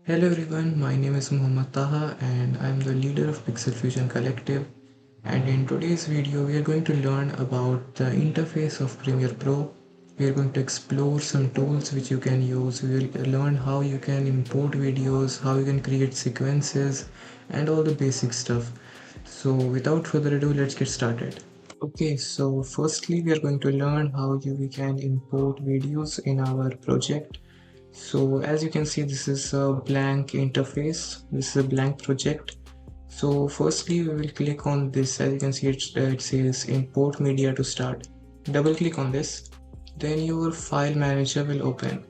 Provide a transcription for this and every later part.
Hello everyone, my name is Mohammed Taha and I am the leader of Pixel Fusion Collective. And in today's video, we are going to learn about the interface of Premiere Pro. We are going to explore some tools which you can use. We will learn how you can import videos, how you can create sequences, and all the basic stuff. So without further ado, let's get started. Okay, so firstly, we are going to learn how we can import videos in our project. So as you can see, this is a blank interface. This is a blank project. So firstly, we will click on this. As you can see, it says import media to start. Double click on this. Then your file manager will open.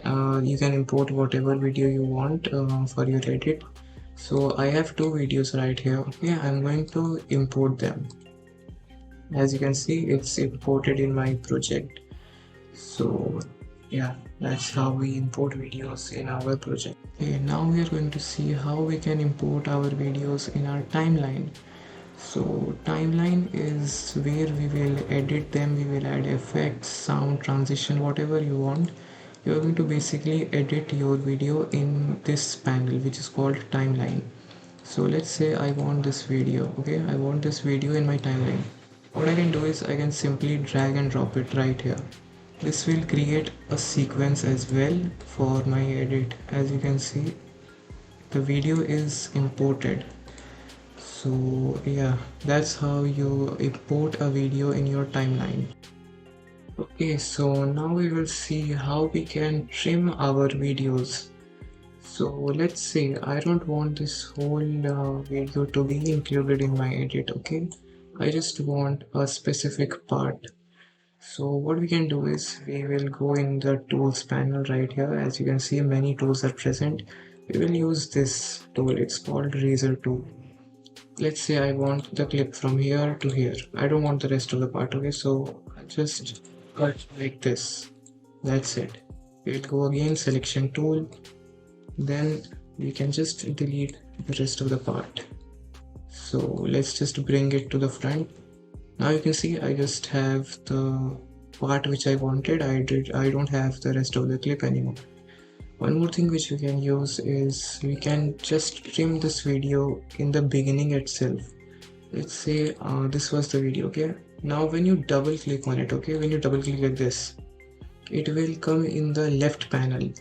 You can import whatever video you want for your edit. So I have two videos right here. Okay, I'm going to import them. As you can see, it's imported in my project. So yeah, that's how we import videos in our project. Okay, now we are going to see how we can import our videos in our timeline. So timeline is where we will edit them, we will add effects, sound, transition, whatever you want. You are going to basically edit your video in this panel, which is called timeline. So let's say I want this video. Okay, I want this video in my timeline. What I can do is I can simply drag and drop it right here. This will create a sequence as well for my edit. As you can see, the video is imported. So yeah, that's how you import a video in your timeline. Okay, so now we will see how we can trim our videos. So let's say I don't want this whole video to be included in my edit. Okay, I just want a specific part. So what we can do is we will go in the tools panel right here. As you can see, many tools are present. We will use this tool. It's called razor tool. Let's say I want the clip from here to here. I don't want the rest of the part. Okay, so I just cut like this. That's it. We'll go again, selection tool. Then we can just delete the rest of the part. So let's just bring it to the front. Now you can see I just have the part which I wanted. I don't have the rest of the clip anymore. One more thing which we can use is we can just trim this video in the beginning itself. Let's say this was the video. Okay, now when you double click on it, okay, when you double click like this, it will come in the left panel.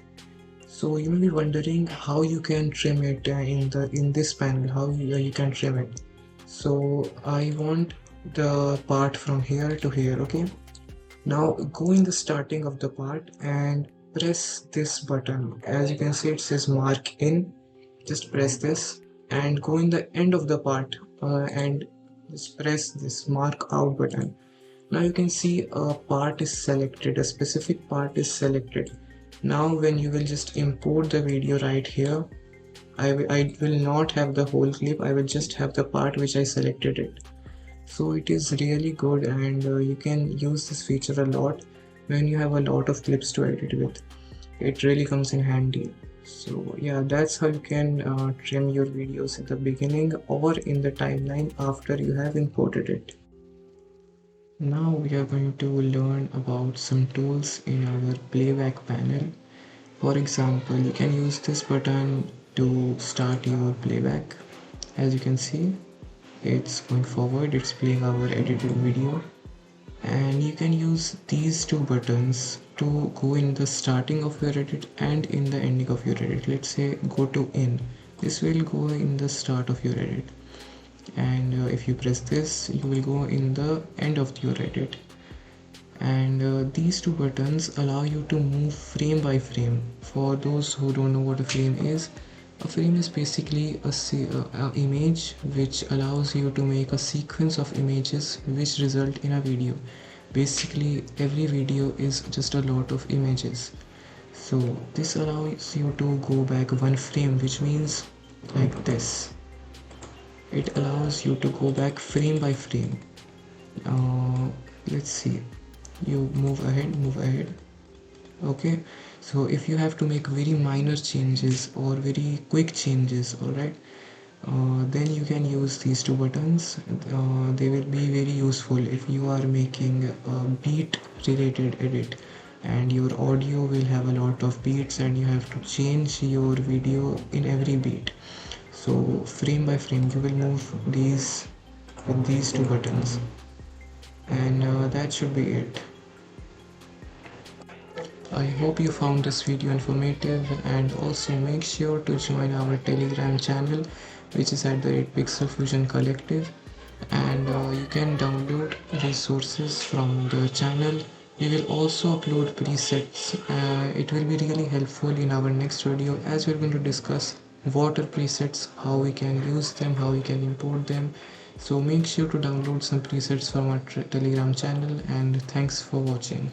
So you may be wondering how you can trim it in this panel, how you can trim it. So I want the part from here to here. Okay, now go in the starting of the part and press this button. As you can see, it says mark in. Just press this and go in the end of the part and just press this mark out button. Now you can see a part is selected, a specific part is selected. Now when you will just import the video right here, I will not have the whole clip, I will just have the part which I selected it. So it is really good, and you can use this feature a lot when you have a lot of clips to edit with. It really comes in handy. So yeah, that's how you can trim your videos in the beginning or in the timeline after you have imported it. Now we are going to learn about some tools in our playback panel. For example, you can use this button to start your playback. As you can see, it's going forward, it's playing our edited video. And you can use these two buttons to go in the starting of your edit and in the ending of your edit. Let's say go to in. This will go in the start of your edit. And if you press this, you will go in the end of your edit. And these two buttons allow you to move frame by frame. For those who don't know what a frame is basically a image which allows you to make a sequence of images which result in a video. Basically every video is just a lot of images. So this allows you to go back one frame, which means like this. It allows you to go back frame by frame. Let's see, you move ahead. Okay, so if you have to make very minor changes or very quick changes, all right, then you can use these two buttons. They will be very useful if you are making a beat related edit, and your audio will have a lot of beats and you have to change your video in every beat. So frame by frame you will move these with these two buttons, and that should be it. I hope you found this video informative, and also make sure to join our Telegram channel, which is at the Pixel Fusion Collective, and you can download resources from the channel. We will also upload presets. It will be really helpful in our next video, as we're going to discuss what are presets, how we can use them, how we can import them. So make sure to download some presets from our Telegram channel, and thanks for watching.